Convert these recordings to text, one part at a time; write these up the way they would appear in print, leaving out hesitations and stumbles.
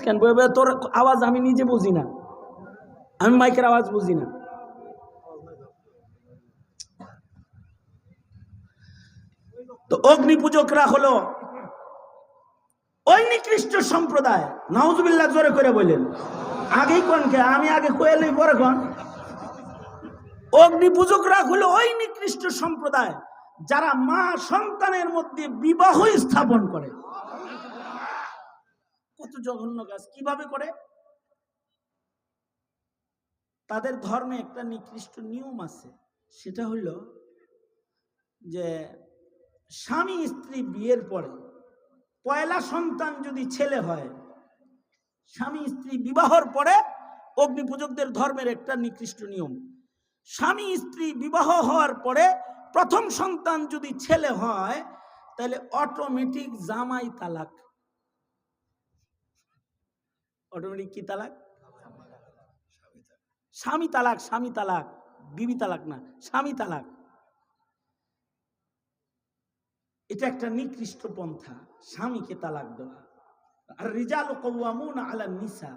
কেন বলবে তোর আওয়াজ আমি নিজে বুঝি না, আমি মাইকের আওয়াজ বুঝি না। তো অগ্নি পূজকরা হলো ওই নিকৃষ্ট সম্প্রদায়। নাউজুবিল্লাহ জোরে করে বললেন। আগেই কোন কে আমি আগে কইলেই পরে কোন। অগ্নি পূজকরা হলো ওই নিকৃষ্ট সম্প্রদায় যারা মা সন্তানের মধ্যে বিবাহ স্থাপন করে। কত জঘন্য কাজ! কিভাবে করে? তাদের ধর্মে একটা নিকৃষ্ট নিয়ম আছে, সেটা হলো যে স্বামী স্ত্রী বিয়ের পরে পয়লা সন্তান যদি ছেলে হয়, স্বামী স্ত্রী বিবাহর পরে অগ্নি পূজকদের ধর্মের একটা নিকৃষ্ট নিয়ম, স্বামী স্ত্রী বিবাহ হওয়ার পরে প্রথম সন্তান যদি ছেলে হয় তাহলে অটোমেটিক জামাই তালাক। অটোমেটিক কি তালাক? স্বামী তালাক। স্বামী তালাক, বিবি তালাক না, স্বামী তালাক। এটা একটা নিকৃষ্ট পন্থা, স্বামীকে তালাক দেওয়া। আর রিজালু কাওয়ামুনা আলান নিসা,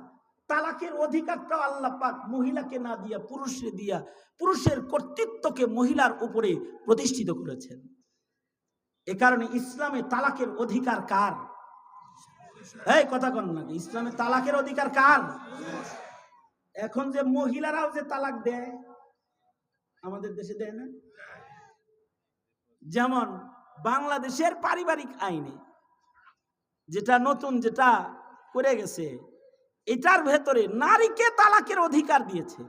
তালাকের অধিকারটা আল্লাহ পাক মহিলাকে না দিয়া পুরুষে দিয়া পুরুষের কর্তৃত্বকে মহিলার উপরে প্রতিষ্ঠিত করেছেন। এ কারণে ইসলামে তালাকের অধিকার কার? এই কথা কন না, ইসলামে তালাকের অধিকার কার? এখন যে মহিলারাও যে তালাক দেয়, আমাদের দেশে দেয় না? যেমন বাংলাদেশের পারিবারিক আইনে যেটা নতুন যেটা করে গেছে, এটার ভেতরে নারীকে তালাকের অধিকার দিয়েছে।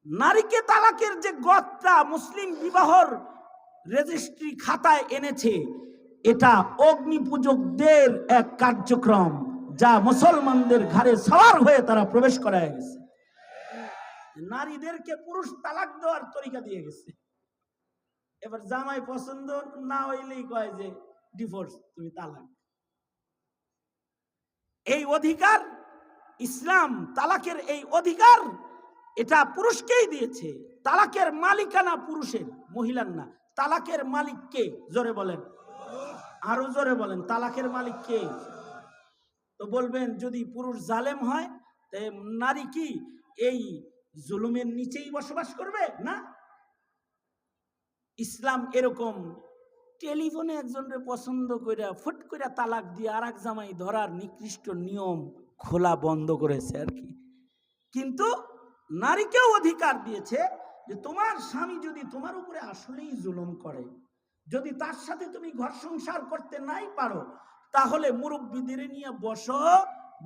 নারীকে তালাকের যে গদটা মুসলিম বিবাহর রেজিস্ট্রি খাতায় এনেছে, এটা অগ্নি পূজকদের এক কার্যক্রম, যা মুসলমানদের ঘাড়ে সওয়ার হয়ে তারা প্রবেশ করায় গেছে। নারীদেরকে পুরুষ তালাক দেওয়ার তরিকা দিয়ে গেছে। এবার জামাই পছন্দ না হইলেই কয় যে ডিভোর্স, তুমি তালাক। এই অধিকার ইসলাম, তালাকের এই অধিকার এটা পুরুষকেই দিয়েছে। তালাকের মালিকানা পুরুষের, মহিলার না। তালাকের মালিক কে? জোরে বলেন, আরো জোরে বলেন। তালাকের মালিক কে? তো বলবেন যদি পুরুষ জালেম হয় নারী কি এই জুলুমের নিচেই বসবাস করবে? না, ইসলাম এরকম টেলিফোনে একজনকে পছন্দ করে ফুট করে তালাক দিয়ে আর এক জামাই ধরার নিকৃষ্ট নিয়ম খোলা বন্ধ করেছে আর কি। কিন্তু নারীকেও অধিকার দিয়েছে যে তোমার স্বামী যদি তোমার উপরে আসলেই জুলুম করে, যদি তার সাথে তুমি ঘর সংসার করতে নাই পারো, তাহলে মুরব্বিদের নিয়ে বসো,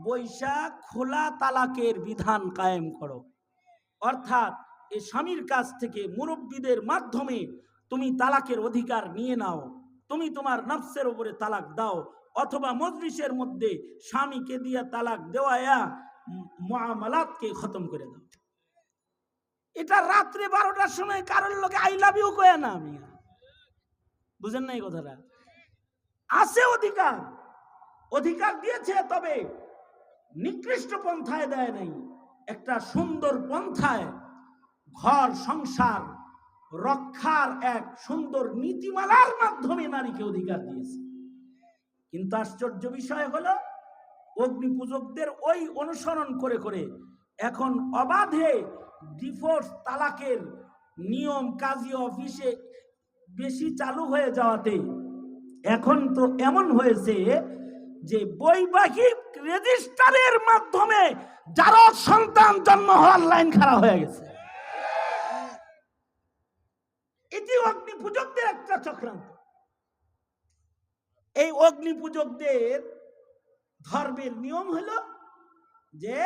বৈশা খোলা তালাকের বিধান কায়েম করো। অর্থাৎ এই স্বামীর কাছ থেকে মুরব্বিদের মাধ্যমে তুমি তালাকের অধিকার নিয়ে নাও। তুমি তোমার নফসের উপরে তালাক দাও, অথবা মজলিসের মধ্যে স্বামীকে দিয়ে তালাক দেওয়া মুআমালাতকে খতম করে দাও। এটা রাত্রে 12টার সময় কারোর লোকে আই লাভ ইউ কয় না। আমি বুঝেন না এই কথাটা? আছে অধিকার, অধিকার দিয়েছে, তবে নিকৃষ্ট পন্থায় দেয় নাই। একটা সুন্দর পন্থায় ঘর সংসার রক্ষার এক সুন্দর নীতিমালার মাধ্যমে নারীকে অধিকার দিয়েছে। কিন্তু আশ্চর্য বিষয় হলো অগ্নি পূজকদের ওই অনুসরণ করে করে এখন অবাধে ডিভোর্স তালাকের নিয়ম কাজী অফিসে বেশি চালু হয়ে যাওয়াতে এখন তো এমন হয়েছে যে বৈবাহিক রেজিস্টারের মাধ্যমে যারা সন্তান জন্ম হওয়ার লাইন খাড়া হয়ে গেছে। এটি অগ্নি পূজকদের একটা চক্রান্ত। এই অগ্নি পূজকদের ধর্মের নিয়ম হলো যে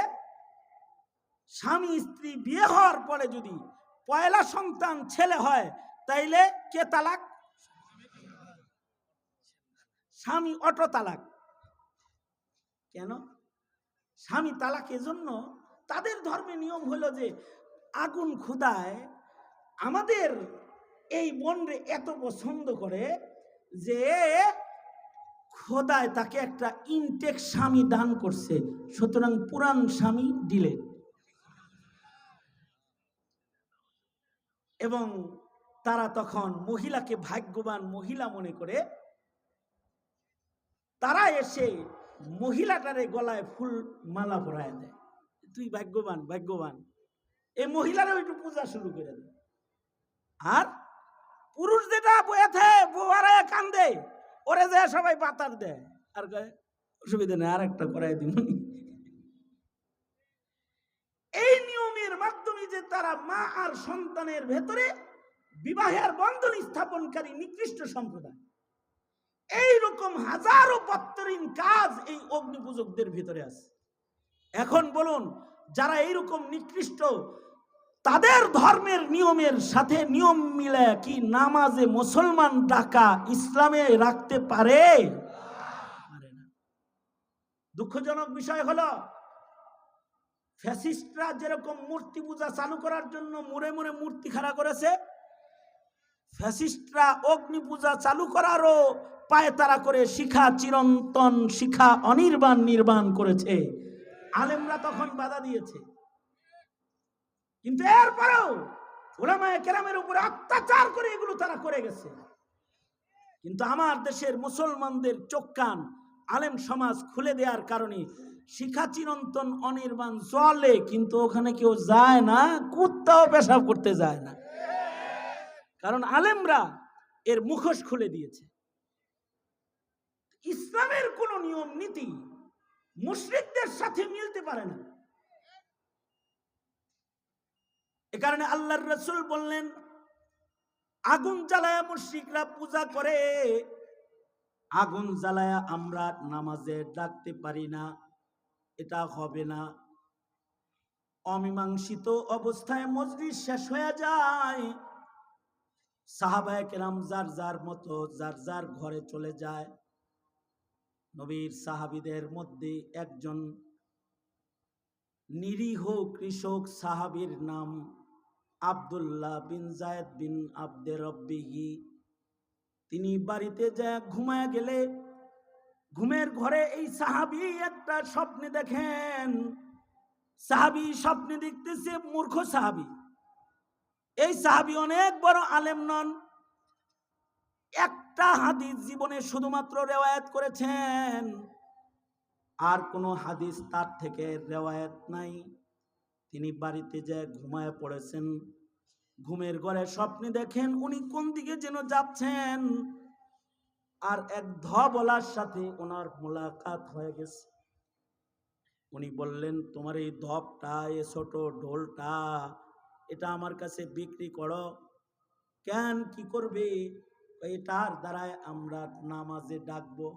স্বামী স্ত্রী বিয়ে হওয়ার পরে যদি পয়লা সন্তান ছেলে হয় তাইলে কে তালাক? স্বামী অটো তালাক। কেন স্বামী তালাক? এজন্য তাদের ধর্মের নিয়ম হলো যে আগুন খুদায় আমাদের এই বোনরে এত পছন্দ করে যে খোদায় তাকে একটা ইনটেক স্বামী দান করছে, সুতরাং পুরান স্বামী দিলে। এবং তারা তখন মহিলাকে ভাগ্যবান মহিলা মনে করে তারা এসে মহিলাটারে গলায় ফুল মালা পরায় দেয়, তুই ভাগ্যবান ভাগ্যবান। এই মহিলারও একটু পূজা শুরু করে দেয়। আর পুরুষ যেটা বয়েছে বোয়ারায় কান্দে, ওরে যায় সবাই পাতার দেয়, আর অসুবিধা নেই, আর একটা করাই দিব। এই নিয়মের মাধ্যমে যে তারা মা আর সন্তানের ভেতরে বিবাহের বন্ধন স্থাপনকারী নিকৃষ্ট সম্প্রদায়, এইরকম হাজারো বত্তরিন কাজ এই অগ্নিপূজকদের ভিতরে আছে। এখন বলুন, যারা এইরকম নিকৃষ্ট, তাদের ধর্মের নিয়মের সাথে নিয়ম মিলে কি নামাজে মুসলমান ডাকা ইসলামে রাখতে পারে? না। দুঃখজনক বিষয় হলো, ফ্যাসিস্টরা যেরকম মূর্তি পূজা চালু করার জন্য মুড়ে মুড়ে মূর্তি খাড়া করেছে, ফ্যাসিস্টরা অগ্নি পূজা চালু করারও পায়তারা করে শিখা চিরন্তন শিখা অনির্বাণ নির্বাণ করেছে। আলেমরা তখন বাধা দিয়েছে, কিন্তু এরপরেও উলামায়ে কেরামের উপরে অত্যাচার করে এগুলো তারা করে গেছে। কিন্তু আমার দেশের মুসলমানদের চোখ কান আলেম সমাজ খুলে দেওয়ার কারণে শিখা চিরন্তন অনির্বাণ চলে, কিন্তু ওখানে কেউ যায় না, কুত্তাও পেশাব করতে যায় না, কারণ আলেমরা এর মুখোশ খুলে দিয়েছে। ইসলামের কোন নিয়ম নীতি মুশরিকদের সাথে মিলতে পারে না। এ কারণে আল্লাহর রাসূল বললেন, আগুন জ্বালায়া মুশরিকরা পূজা করে, আগুন জ্বালায়া আমরা নামাজে ডাকতে পারি না, এটা হবে না। অমীমাংসিত অবস্থায় মজলিস শেষ হয়ে যায়, সাহাবায়ে কেরাম যার যার মতো যার যার ঘরে চলে যায়। নবীর সাহাবীদের মধ্যে একজন নিরীহ কৃষক সাহাবীর নাম আব্দুল্লাহ বিন যায়েদ বিন আব্দে রব্বিহি। তিনি বাড়িতে যা ঘুমায় গেলে ঘুমের ঘরে এই সাহাবী একটা স্বপ্নে দেখেন। সাহাবী স্বপ্নে দেখতেছে, মূর্খ সাহাবী। এই সাহাবী অনেক বড় আলেম নন, একটা হাদিস জীবনে শুধুমাত্র রেওয়ায়াত করেছেন, আর কোনো হাদিস তার থেকে রেওয়ায়াত নাই। তিনি বাড়িতে যে ঘুমায় পড়েছেন, ঘুমের ঘরে স্বপ্নে দেখেন উনি কোন দিকে যেন যাচ্ছেন, আর এক ধবলার সাথে ওনার মোলাকাত হয়ে গেছে। উনি বললেন, তোমার এই ধবটা, এই ছোট ঢোলটা, এটা আমার কাছে বিক্রি করো। কেন, কি করবে? এটার দ্বারায় আমরা নামাজে ডাকবো,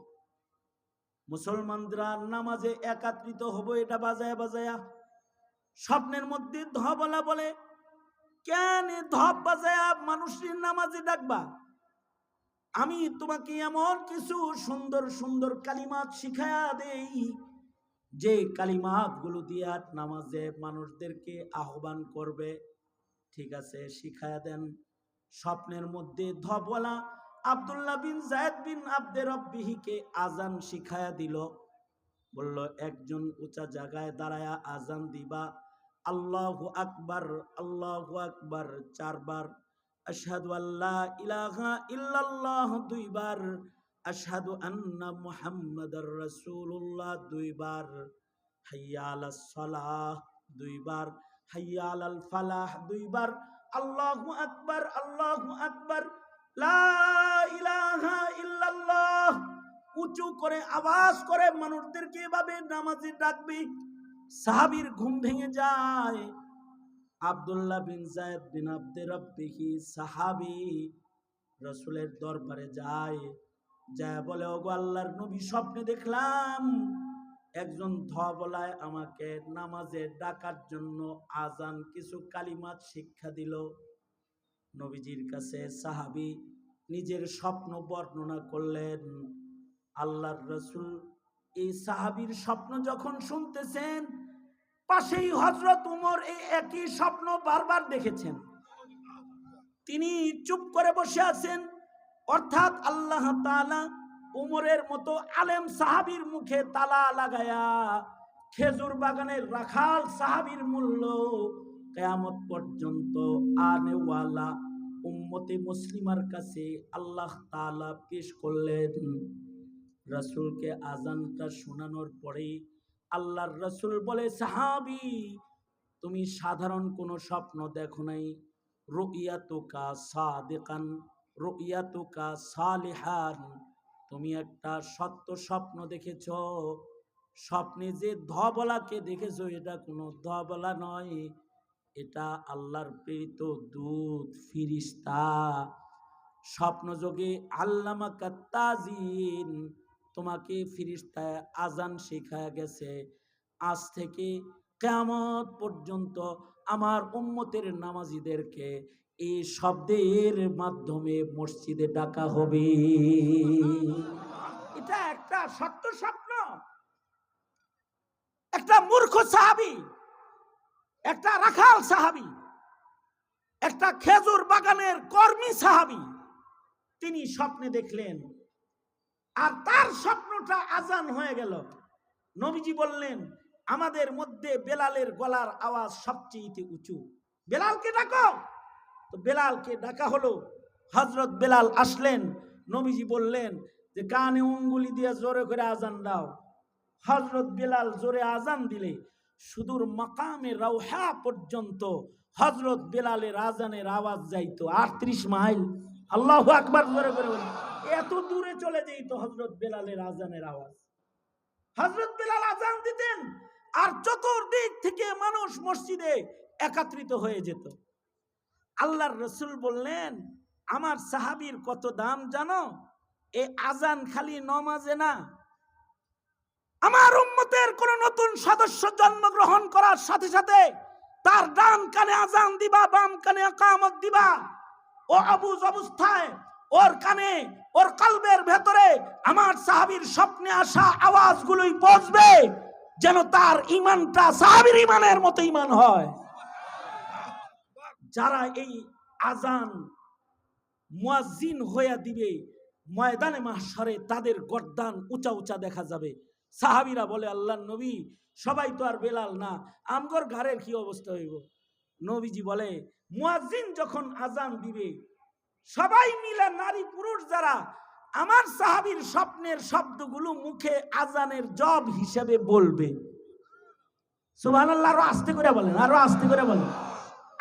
মুসলমানরা নামাজে একত্রিত হব, এটা বাজায়া বাজায়া। স্বপ্নের মধ্যে ধবলা বলে, কেন ধব বাজায়া মানুষের নামাজে ডাকবা? আমি তোমাকে এমন কিছু সুন্দর সুন্দর কালিমাত শিখায়া দেই, যে কালিমাত গুলো দিয়া নামাজে মানুষদেরকে আহ্বান করবে। ঠিক আছে, শিখায়া দেন। স্বপ্নের মধ্যে ধবলা আব্দুল্লাহ বিন যায়েদ বিন আব্দে রব্বিহিকে আজান শিখায়া দিল। বলল, একজন উঁচা জায়গায় দাঁড়ায়া আজান দিবা, আল্লাহু আকবার আল্লাহু আকবার 4 বার, আশহাদু আল্লা ইলাহা ইল্লাল্লাহ 2 বার, আশহাদু আন্না মুহাম্মাদার রাসূলুল্লাহ 2 বার, হাইয়া আলাস সালাহ 2 বার, হাইয়া আলাল ফালাহ 2 বার, আল্লাহু আকবার লা ইলাহা ইল্লাল্লাহ। উঁচু করে আওয়াজ করে মানুষদেরকে এভাবে নামাজে ডাকবে। সাহাবীর ঘুম ভেঙে যায়। আব্দুল্লাহ বিন যায়েদ বিন আব্দে রব্বিহি সাহাবী রাসূলের দরবারে যায়, যায় বলে, ওগো আল্লাহর নবী, স্বপ্নে দেখলাম একজন ধবলায় আমাকে নামাজে ডাকার জন্য আজান কিছু কালিমাত শিক্ষা দিল। নবীজির কাছে সাহাবী নিজের স্বপ্ন বর্ণনা করলেন। আল্লাহর রাসূল এই সাহাবীর স্বপ্ন যখন শুনতেছেন, পাশেই হযরত উমর এই একই স্বপ্ন বারবার দেখেছেন। তিনি চুপ করে বসে আছেন, অর্থাৎ আল্লাহ তাআলা উমরের মতো আলেম সাহাবীর মুখে তালা লাগায়া খেজুর বাগানের রাখাল সাহাবীর মূল্য কিয়ামত পর্যন্ত আনেওয়ালা উম্মতে মুসলিমার কাছে আল্লাহ তাআলা পেশ করলেন। রাসূলকে আজানটা শোনানোর পরে আল্লাহর রাসূল বলে, সাহাবী, তুমি সাধারণ কোনো স্বপ্ন দেখো নাই, রুইয়াতুকা সাদিকান রুইয়াতুকা সালিহান, তুমি একটা সত্য স্বপ্ন দেখেছ। স্বপ্নে যে ধবলাকে দেখেছো এটা কোনো ধবলা নয়, এটা আল্লাহর প্রেরিত দূত ফিরিস্তা। স্বপ্নযোগে আল্লামাকা তাজিন, তোমাকে ফিরিস্তা আজান শেখায়া গেছে। আজ থেকে কিয়ামত পর্যন্ত আমার উম্মতের নামাজীদেরকে এই শব্দের মাধ্যমে মসজিদে ডাকা হবে। এটা একটা সত্য স্বপ্ন। একটা মূর্খ সাহাবী, একটা রাখাল সাহাবী, একটা খেজুর বাগানের কর্মী সাহাবী, তিনি স্বপ্নে দেখলেন আর তার স্বপ্নটা আজান হয়ে গেল। নবীজি বললেন, আমাদের মধ্যে বেলালের গলার আওয়াজ সবচেয়ে উঁচু, বেলালকে ডাকো। তো বেলালকে ডাকা হলো। হযরত বেলাল আসলেন। নবীজি বললেন যে কানে উঙ্গুলি দিয়ে জোরে করে আজান দাও। হযরত বেলাল জোরে আজান দিলে সুদূর মাকামে রাউহা পর্যন্ত হযরত বেলালের আজানের আওয়াজ যাইতো 38 মাইল। আল্লাহু আকবার জোরে করে বলি, এত দূরে চলে যেত হযরত বেলালের আজানের আওয়াজ। হযরত বেলাল আজান দিতেন আর চতুর্দিক থেকে মানুষ মসজিদে একত্রিত হয়ে যেত। আল্লাহর রাসূল বললেন, আমার সাহাবীর কত দাম জানো? এই আজান খালি নামাজে না, আমার উম্মতের কোন নতুন সদস্য জন্মগ্রহণ করার সাথে সাথে তার ডান কানে আজান দিবা, বাম কানে ইকামত দিবা। ও অবুজ অবস্থায় ওর কানে, ওর কলবের ভেতরে আমার সাহাবীর স্বপ্নে আসা আওয়াজগুলোই পৌঁছবে, যেন তার ঈমানটা সাহাবীর ঈমানের মতো ঈমান হয়। যারা এই আজান মুয়াজ্জিন হয়ে দিবে, ময়দানে মাহশরে তাদের গর্দান উঁচা উঁচা দেখা যাবে। সাহাবীরা বলে, আল্লাহর নবী, সবাই তো আর বেলাল না, আমগর ঘরের কি অবস্থা হইব? নবীজি বলে, মুয়াজ্জিন যখন আজান দিবে, সবাই মিলে নারী পুরুষ যারা আমার সাহাবীর স্বপ্নের শব্দগুলো মুখে আজানের জব হিসেবে বলবে। সুবহানাল্লাহ। আরো আস্তে করে বলেন, আরো আস্তে করে বলেন,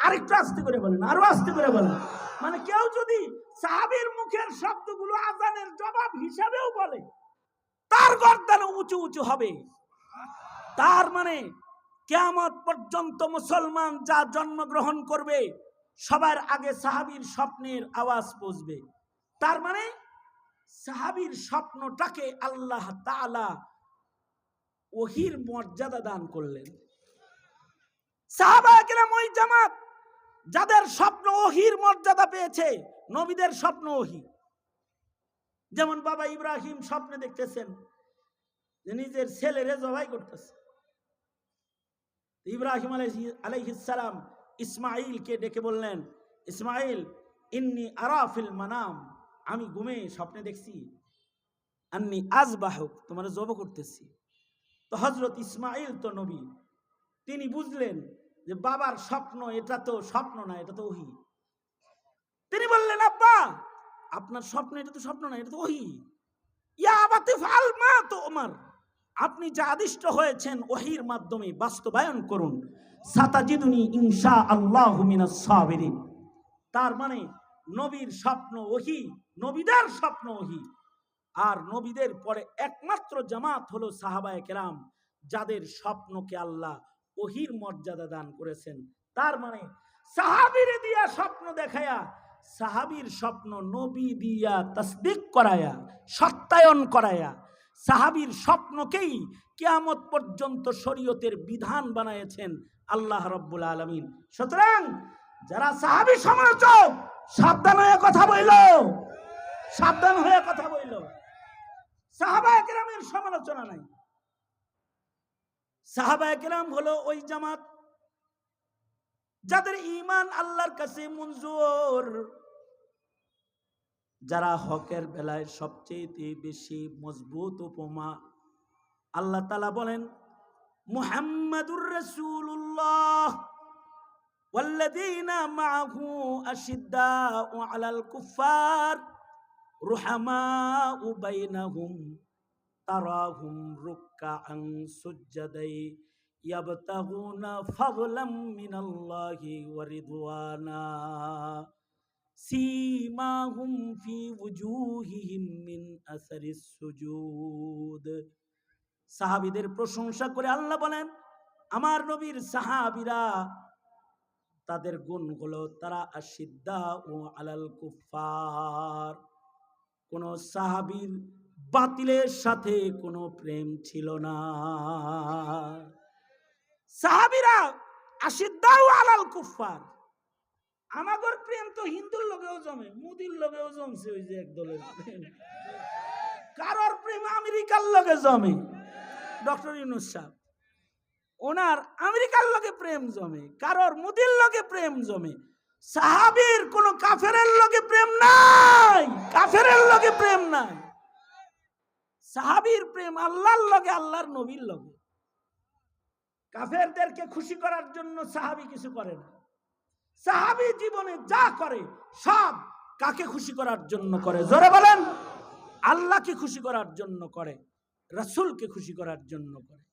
আরেকটু আস্তে করে বলেন, আরো আস্তে করে বলেন। মানে কেউ যদি সাহাবীর মুখের শব্দগুলো আজানের জবাব হিসাবেও বলে, তার গর্দান উঁচু উঁচু হবে। তার মানে কিয়ামত পর্যন্ত মুসলমান যা জন্মগ্রহণ করবে সবার আগে সাহাবীর স্বপ্নের আওয়াজ পৌঁছবে। তার মানে সাহাবীর স্বপ্নটাকে আল্লাহ তাআলা ওহীর মর্যাদা দান করলেন। সাহাবায়ে কেরাম ওই জামাত যাদের স্বপ্ন ওহীর মর্যাদা পেয়েছে। নবীদের স্বপ্ন ওহী। যেমন বাবা ইব্রাহিম স্বপ্নে দেখতেছেন যে নিজের ছেলেরে জবাই করতেছে। ইব্রাহিম আলাইহিস সালাম ইসমাঈলকে ডেকে বললেন, ইসমাঈল, ইন্নী আরা ফিল মানাম, আমি ঘুমে স্বপ্নে দেখছি, আন্নী আযবাহুক, তোমারে জবাই করতেছি। তো হযরত ইসমাঈল তো নবী, তিনি বুঝলেন যে বাবার স্বপ্ন এটা তো স্বপ্ন না, এটা তো ওহী। তিনি বললেন, আব্বা, আপনার স্বপ্ন এটা তো স্বপ্ন না, এটা তো ওহী। ইয়া আবাতি ফাল মা তুমার, আপনি যা আদিষ্ট হয়েছেন ওহীর মাধ্যমে বাস্তবায়ন করুন। সাতাজিদুনি ইনশাআল্লাহু মিনাস সাবিরিন। তার মানে নবীর স্বপ্ন ওহী, নবীদের স্বপ্ন ওহী। আর নবীদের পরে একমাত্র জামাত হলো সাহাবায়ে কেরাম, যাদের স্বপ্নকে আল্লাহ ওহীর মর্যাদা দান করেছেন। তার মানে সাহাবীরে দিয়া স্বপ্ন দেখায়া, সাহাবীর স্বপ্ন নবী দিয়া তাসদিক করায়া, সত্যায়ন করায়া, সাহাবীর স্বপ্নকেই কিয়ামত পর্যন্ত শরীয়তের বিধান বানায়েছেন আল্লাহ রাব্বুল আলামিন। সুতরাং যারা সাহাবী সমালোচক, সাবধান হয়ে কথা বইল, সাবধান হয়ে কথা বইল। সাহাবায়ে কেরামের সমালোচনা নাই। সাহাবায়ে কেরাম হলো ওই জামাত যাদের ঈমান আল্লাহর কাছে মঞ্জুর, যারা হকের বেলায় সবচেয়ে বেশি মজবুত উপমা। আল্লাহ তাআলা বলেন, মুহাম্মাদুর রাসূলুল্লাহ ওয়াল্লাযীনা মাআহু আশিদ্দাউ আলাল কুফার রুহামাউ বাইনাহুম তারাহুম রুক্কাআন সুজ্জাদাই ইয়াবতাগুনা ফাদলাম মিনাল্লাহি ওয়া রিদওয়ানা সীমাহুম ফি ওয়ুজুহিহিম মিন আসারিস সুজুদ। সাহাবীদের প্রশংসা করে আল্লাহ বলেন, আমার নবীর সাহাবীরা তাদের গুণ হলো তারা আশিদ্দাউ আলাল কুফার। কোন সাহাবীর বাতিলের সাথে কোনো প্রেম ছিল না। সাহাবীরা আশিদ্দাউ আলাল কুফার। আমাদের প্রেম তো হিন্দুর লগেও জমে, মুদির লগেও জমছে, ওই যে একদলের প্রেম। কারোর প্রেম আমেরিকার লগে জমে, ডক্টর ইউনূস সাহেব ওনার আমেরিকার লগে প্রেম জমে, কারোর মুদির লগে প্রেম জমে। সাহাবীর কোন কাফেরের লগে প্রেম নাই, কাফেরের লগে প্রেম নাই। সাহাবীর প্রেম আল্লাহর লগে, আল্লাহর নবীর লগে। কাফেরদেরকে খুশি করার জন্য সাহাবী কিছু করে না। সাহাবী জীবনে যা করে সব কাকে খুশি করার জন্য করে? জোরে বলেন। আল্লাহকে খুশি করার জন্য করে, রাসূলকে খুশি করার জন্য করে।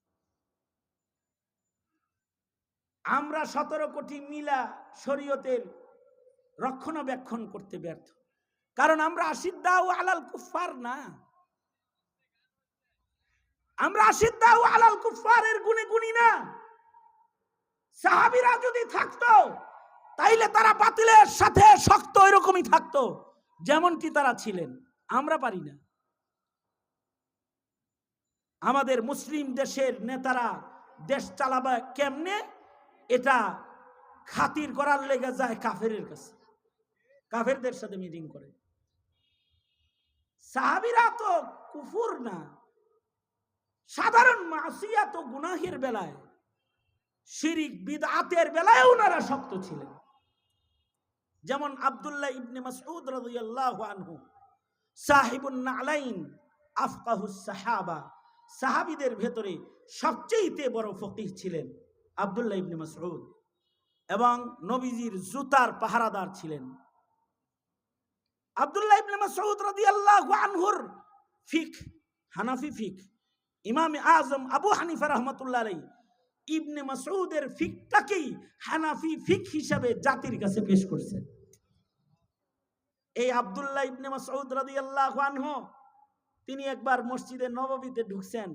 আমরা 17 কোটি মিলা শরীয়তের রক্ষণাবেক্ষণ করতে ব্যর্থ, কারণ আমরা আশিদ্দাউ আলাল কুফার না। আমরা আশিদ্দাউ আলাল কুফারের গুণে গুণী না। সাহাবীরা যদি থাকতো তাইলে তারা বাতিলের সাথে শক্ত এরকমই থাকতো যেমনটি তারা ছিলেন। আমরা পারি না। আমাদের মুসলিম দেশের নেতারা দেশ চালাবে কেমনে এটা খাতির করার লেগে যায় কাফেরের কাছে, কাফেরদের সাথে মিটিং করে। সাহাবীরা তো কুফর না, সাধারণ মাসিয়াত ও গুনাহের বেলায়, শিরিক বিদআতের বেলায় ওনারা শক্ত ছিলেন। যেমন আব্দুল্লাহ ইবনে মাসউদ রাদিয়াল্লাহু আনহু সাহিবুন নালাইন আফকাহুস সাহাবা, সাহাবীদের ভেতরে সবচেয়ে বড় ফকিহ ছিলেন আব্দুল্লাহ ইবনে মাসউদ, এবং নবীজির জুতার পাহারাদার ছিলেন। আব্দুল্লাহ ইবনে মাসউদ রাদিয়াল্লাহু আনহুর ফিকহ, হানাফি ফিকহ, ইমাম আজম আবু হানিফা রাহমাতুল্লাহ আলাইহি ইবনে মাসউদের ফিকহটাকেই হানাফি ফিকহ হিসাবে জাতির কাছে পেশ করছেন। এই আব্দুল্লাহ ইবনে মাসউদ রাদিয়াল্লাহু আনহু তিনি একবার মসজিদে নববীতে ঢুকছেন।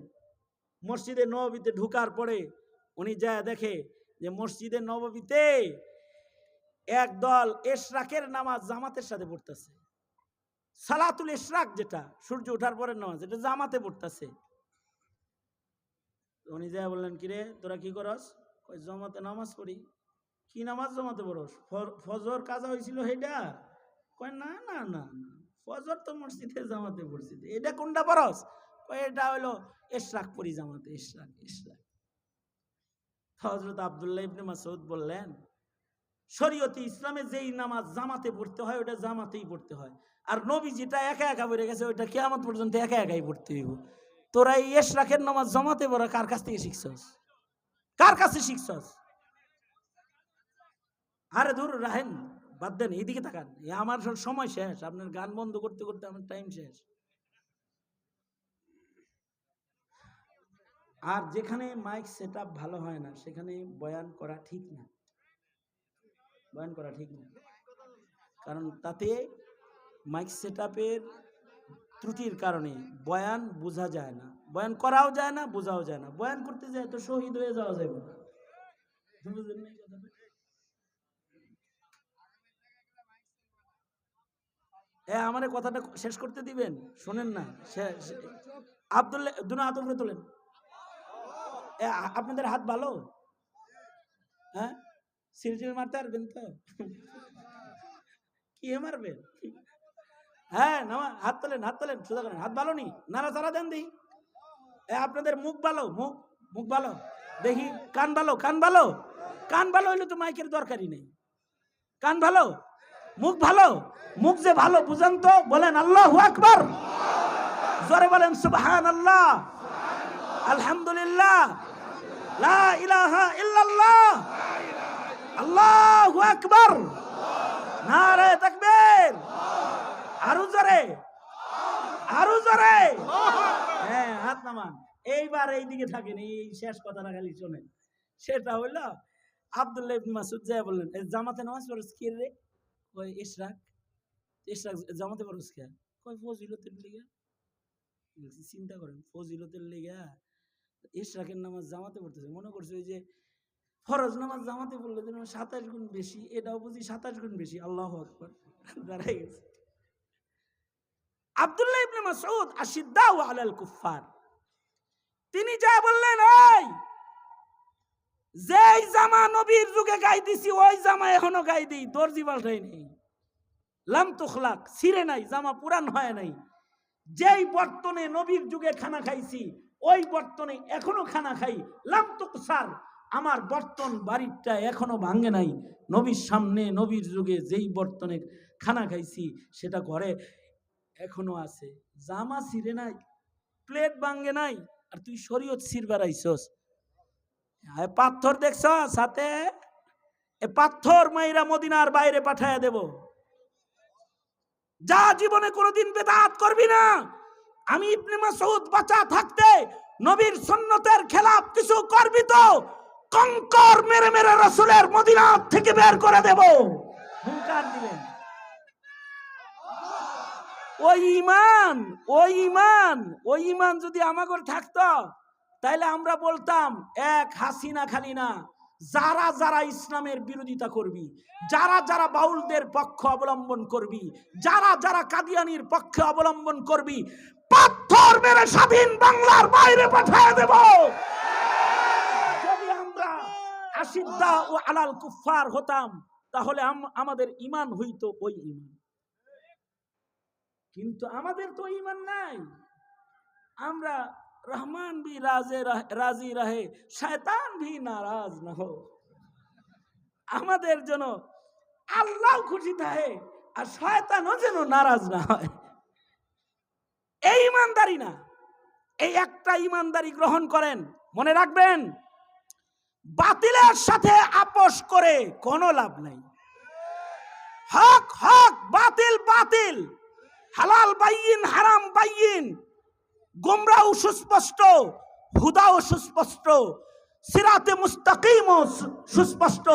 মসজিদে নববীতে ঢুকার পরে উনি যায় দেখে যে মসজিদে নববীতে একদল ইশরাকের নামাজ জামাতের সাথে পড়তেছে। সালাতুল ইশরাক, যেটা সূর্য ওঠার পরের নামাজ, এটা জামাতে পড়তেছে। উনি যায় বললেন, কিরে তোরা কি করস? কই জামাতে নামাজ পড়ি। কি নামাজ জামাতে পড়স? ফজর কাজা হয়েছিল হেডা? কয় না না না, ফজর তো মসজিদে জামাতে পড়ছি। এটা কোনটা পড়স? কয় এটা হলো ইশরাক পড়ি জামাতে, ইশরাক ইশরাক। হযরত আব্দুল্লাহ ইবনে মাসউদ বললেন, শরীয়তে ইসলামে যেই নামাজ জামাতে পড়তে হয় ওটা জামাতেই পড়তে হয়, আর নবী যেটা একা একা পড়ে গেছে ওইটা কিয়ামত পর্যন্ত একা একাই পড়তে হইব। তোরা এই ইশরাকের নামাজ জামাতে পড়া কার কাছ থেকে শিখছস? কার কাছে শিখছস? আরে দূর রাহেন, বাদ দেন, এইদিকে তাকান। আমার সময় শেষ, আপনার গান বন্ধ করতে করতে আমার টাইম শেষ। আর যেখানে মাইক সেটআপ ভালো হয় না সেখানে বয়ান করা ঠিক না, বয়ান করা ঠিক না। কারণ তাতে মাইক সেটআপের ত্রুটির কারণে বয়ান বোঝা যায় না, বয়ান করাও যায় না, বোঝাও যায় না। বয়ান করতে যায় তো শহীদ হয়ে যাওয়া যাবে না। আমার কথাটা শেষ করতে দিবেন, শোনেন না। আব্দুল্লাহ দুনা হাত উপরে তোলেন। আপনাদের হাত ভালো? হ্যাঁ, সিলসিল মারতে পারবেন তো? কি মারবেন? হ্যাঁ, হাত তোলেন, হাত তোলেন, সোজা করেন। হাত ভালো নি? নাড়াচাড়া দেন দেখি। আপনাদের মুখ ভালো? মুখ মুখ ভালো দেখি। কান ভালো? কান ভালো? কান ভালো হইলে তো মাইকের দরকারই নেই। কান ভালো? মুখ ভালো? মুখ যে ভালো বুঝেন তো, বলেন আল্লাহু আকবার। জোরে বলেন সুবহানাল্লাহ, আলহামদুলিল্লাহ, লা ইলাহা ইল্লাল্লাহ, আল্লাহু আকবার, নারে তাকবীর। আরো জোরে, আরো জোরে। হ্যাঁ, হাত নামান। এইবার এইদিকে থাকেন, এই শেষ কথাটা খালি শোনেন। সেটা হইল আব্দুল্লাহ ইবনে মাসউদ যায় বললেন, জামাতে নামাজ পড়ছ কে রে? কয় ইশরাক। ইশরাক জামাতে পড়ছ কে? কয় ফজিলতের লিগা। চিন্তা করেন, ফজিলতের লিগা ইশরাকের নামাজ জামাতে পড়তেছে। মনে করছে ওই যে ফরজ নামাজ জামাতে পড়লে 27 গুণ বেশি, এটাও বুঝি 27 গুণ বেশি। আল্লাহু আকবার, দাঁড়াই গেছে। আব্দুল্লাহ ইবনে মাসউদ আশিদ্দাউ আলাল কুফার, তিনি যা বললেন, এই যেই জামা নবীর যুগে গাই দিছি ওই জামা এখনো গাই দিই, দর্জি পাল্টাই নেই, লাম তুখলাক, ছিঁড়ে নাই, জামা পুরান হয় নাই। যেই বর্তনে নবীর যুগে খানা খাইছি ওই বর্তনে এখনো খানা খাই, লাম তুকসার, আমার বর্তন বাড়িটা এখনো ভাঙে নাই। নবীর সামনে নবীর যুগে যেই বর্তনে খানা খাইছি সেটা ঘরে এখনো আছে। জামা ছিঁড়ে নাই, প্লেট ভাঙে নাই, আর তুই শরীয়ত ছিঁড়বার আইছস। পাথর দেখছ সাথে, এ পাথর মাইরা মদিনার বাইরে পাঠাইয়া দেব। যা জীবনে কোনোদিন বেদাত করবি না। আমি ইবনে মাসউদ বাঁচা থাকতে নবীর সুন্নতের খেলাফ কিছু করবি তো কঙ্কর মেরে মেরে রাসূলের মদিনা থেকে বের করে দেব, হুঙ্কার দিলেন। ওই ঈমান যদি আমাগর থাকতো তাইলে আমরা বলতাম, এক হাসিনা খালি না, যারা যারা ইসলামের বিরোধিতা করবি, যারা যারা বাউলদের পক্ষ অবলম্বন করবি, যারা যারা কাদিয়ানির পক্ষে অবলম্বন করবি, পাথর মেরে স্বাধীন বাংলার বাইরে পাঠিয়ে দেব। যদি আমরা আশিদ্দা ও আলাল কুফার হতাম তাহলে আমাদের ঈমান হইতো ওই ঈমান। কিন্তু আমাদের তো ঈমান নাই। আমরা रहमान भी রাজি रहे শয়তান भी নারাজ না হো। আমাদের জন্য আল্লাহ খুশি থাকে আর শয়তানও যেন নারাজ না হয়। এই ঈমানদারি না, এই একটা ঈমানদারি গ্রহণ করেন। মনে রাখবেন, বাতিলের সাথে আপোষ করে কোনো লাভ নাই। হক হক, বাতিল বাতিল, হালাল বাইয়িন, হারাম বাইয়িন, গোমরাহ সুস্পষ্ট, হুদাও সুস্পষ্ট, সিরাতে মুস্তাকিম সুস্পষ্ট,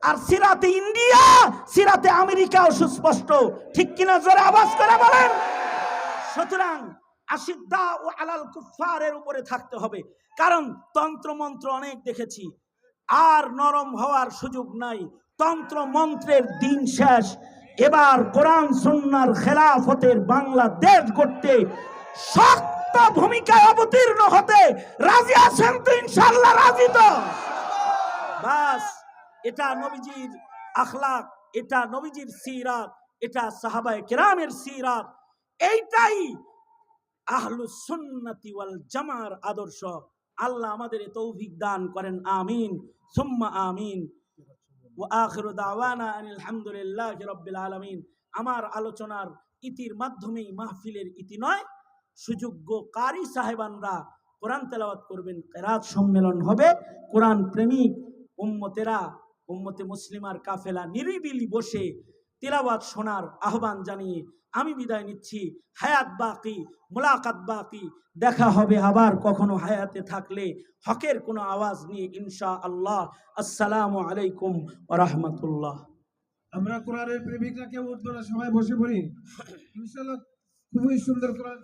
আর সিরাতে ইন্ডিয়া, সিরাতে আমেরিকাও সুস্পষ্ট। ঠিক কিনা জোরে আওয়াজ করে বলেন। সুতরাং আশিদ্দা ও আলাল কুফারের উপরে থাকতে হবে। কারণ তন্ত্র মন্ত্র অনেক দেখেছি, আর নরম হওয়ার সুযোগ নাই। তন্ত্র মন্ত্রের দিন শেষ। এবার কোরআন সুন্নাহর খেলাফতের বাংলাদেশ গড়তে শক্ত ভূমিকায় অবতীর্ণ হতে রাজি আছেন তো? ইনশাআল্লাহ রাজি তো? বাস, এটা নবীজির আখলাক, এটা নবীজির সিরাত, এটা সাহাবায়ে কেরামের সিরাত, এইটাই আহলুস সুন্নাতি ওয়াল জামার আদর্শ। আল্লাহ আমাদের তৌফিক দান করেন, আমিন সুম্মা আমিন। ওয়া আখিরু দাওয়ানা আনিল হামদুলিল্লাহি রাব্বিল আলামিন। আমার আলোচনার ইতির মাধ্যমেই মাহফিলের ইতি নয়, সুযোগ্য কারি সাহেবানরা কোরআন তেলাওয়াত করবেন, কেরাত সম্মেলন হবে। কোরআন প্রেমিক উম্মতেরা, উম্মতে মুসলিমার কাফেলা নিরিবিলি বসে তেলাওয়াত শোনার আহ্বান জানিয়ে আমি বিদায় নিচ্ছি। হায়াত বাকি, মুলাকাত বাকি। দেখা হবে আবার কখনো হায়াতে থাকলে হকের কোনো আওয়াজ নিয়ে ইনশাআল্লাহ। আসসালামু আলাইকুম ওয়া রাহমাতুল্লাহ। আমরা কোরআনের প্রেমিকরা কেউ উঠবো না, সবাই বসে পড়ি ইনশাআল্লাহ। খুবই সুন্দর কোরআন।